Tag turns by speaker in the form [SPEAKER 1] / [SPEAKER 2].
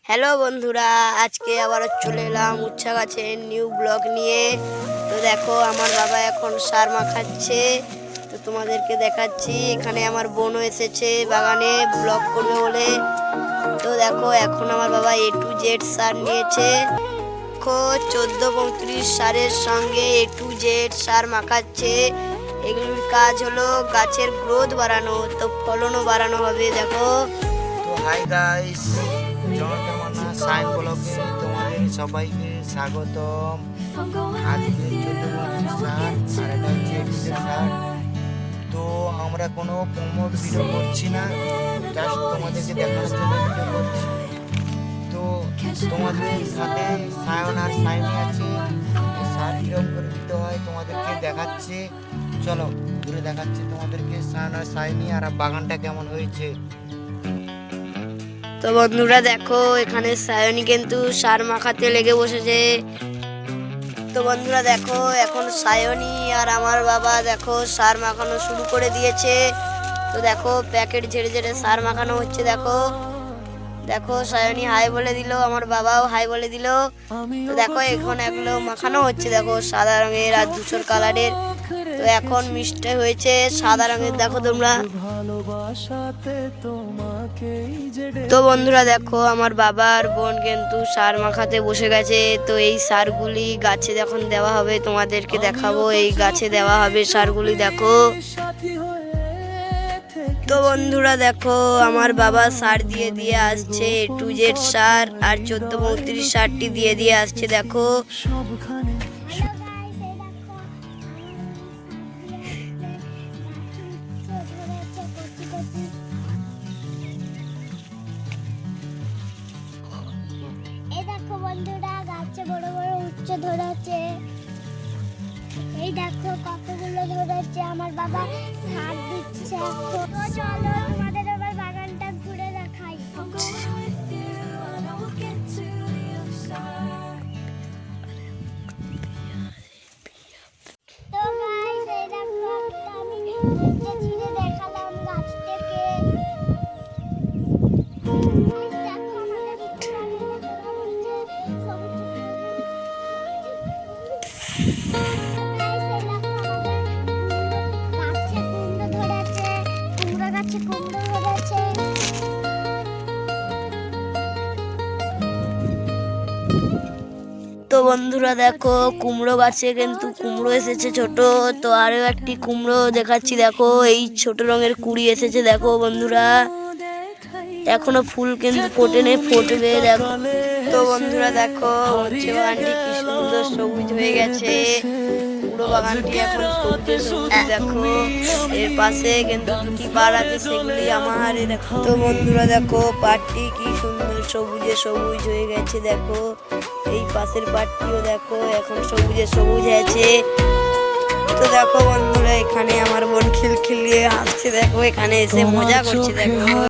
[SPEAKER 1] Hello বন্ধুরা, আজকে আবার চলে এলাম উচ্ছা গাছের নিউ ব্লগ নিয়ে। তো দেখো আমার বাবা এখন সার মাখাচ্ছে, তো তোমাদেরকে দেখাচ্ছি। এখানে আমার বোনও এসেছে বাগানে ব্লগ করবে বলে। তো দেখো এখন আমার বাবা A to Z সার নিয়েছে। দেখো 14-35 সারের সঙ্গে A to Z সার মাখাচ্ছে। এগুলোর কাজ হলো গাছের গ্রোথ বাড়ানো, তো ফলনও বাড়ানো হবে। দেখো
[SPEAKER 2] তো হাই গাইস, জনতামান্না সাইন ব্লগে তোমাদের সবাইকে স্বাগতম। আজকে 14 সার আর এটা হচ্ছে A to Z সার। তো আমরা কোনো প্রমোট ভিডিও করছি না, জাস্ট তোমাদেরকে দেখানোর জন্য ভিডিও করছি। তো তোমাদের সাথে সায়ন আর সাইনি আছে। সার কিরকম করে দিতে হয় তোমাদেরকে দেখাচ্ছে, চলো ঘুরে দেখাচ্ছে তোমাদেরকে সায়ন আর সাইনি আর বাগানটা কেমন হয়েছে।
[SPEAKER 1] তো বন্ধুরা দেখো এখানে সায়নী কিন্তু সার মাখাতে লেগে বসেছে। তো বন্ধুরা দেখো এখন সায়নী আর আমার বাবা দেখো সার মাখানো শুরু করে দিয়েছে। তো দেখো প্যাকেট ঝেড়ে ঝেড়ে সার মাখানো হচ্ছে। দেখো দেখো সায়নী হাই বলে দিল, আমার বাবাও হাই বলে দিল। তো দেখো এখন এগুলো মাখানো হচ্ছে। দেখো সাদা রঙের আর ধূসর কালারের। তো এখন মিষ্টি হয়েছে সাদা রঙের, দেখো তোমরা। তো বন্ধুরা দেখো আমার বাবা আর বোন কিন্তু সার মাখাতে বসে গেছে। তো এই সারগুলি গাছে যখন দেওয়া হবে তোমাদেরকে দেখাবো। এই গাছে দেওয়া হবে সারগুলি, দেখো। তো বন্ধুরা দেখো আমার বাবা সার দিয়ে দিয়ে আসছে A to Z সার, আর 14-35 সারটি দিয়ে দিয়ে আসছে। দেখো
[SPEAKER 3] এই দেখো বন্ধুরা গাছে বড় বড় উচ্চ ধরেছে। এই দেখো কতগুলো ধরেছে। আমার বাবা সার দিচ্ছে। তো চলো তোমাদের এবার বাগানটা ঘুরে দেখাই। তো গাইস এই দেখো আমি নিচে ছিঁড়ে দেখালাম গাছ থেকে। দেখো আমাদের
[SPEAKER 1] তো বন্ধুরা দেখো কুমড়ো গাছে কিন্তু কুমড়ো এসেছে ছোট। তো আরো একটি কুমড়ো দেখাচ্ছি। দেখো এই ছোট রঙের কুড়ি এসেছে। দেখো বন্ধুরা এখনো ফুল কিন্তু ফোটেনি, ফুটবে। দেখো তো বন্ধুরা দেখো হচ্ছে বাগানটি কি সুন্দর সবুজ হয়ে গেছে। পুরো বাগানটি এখন সবুজ সবুজ। দেখো এর পাশে কিন্তু দুটি পাড় আছে, সেগুলি আমার। দেখো তো বন্ধুরা দেখো পাটটি কি সুন্দর সবুজে সবুজ হয়ে গেছে। দেখো এই পাশের পাটটিও দেখো এখন সবুজে সবুজ হয়েছে। তো দেখো বন্ধুরা এখানে আমার বোন খিলখিলিয়ে হাসছে। দেখো এখানে এসে মজা করছে। দেখো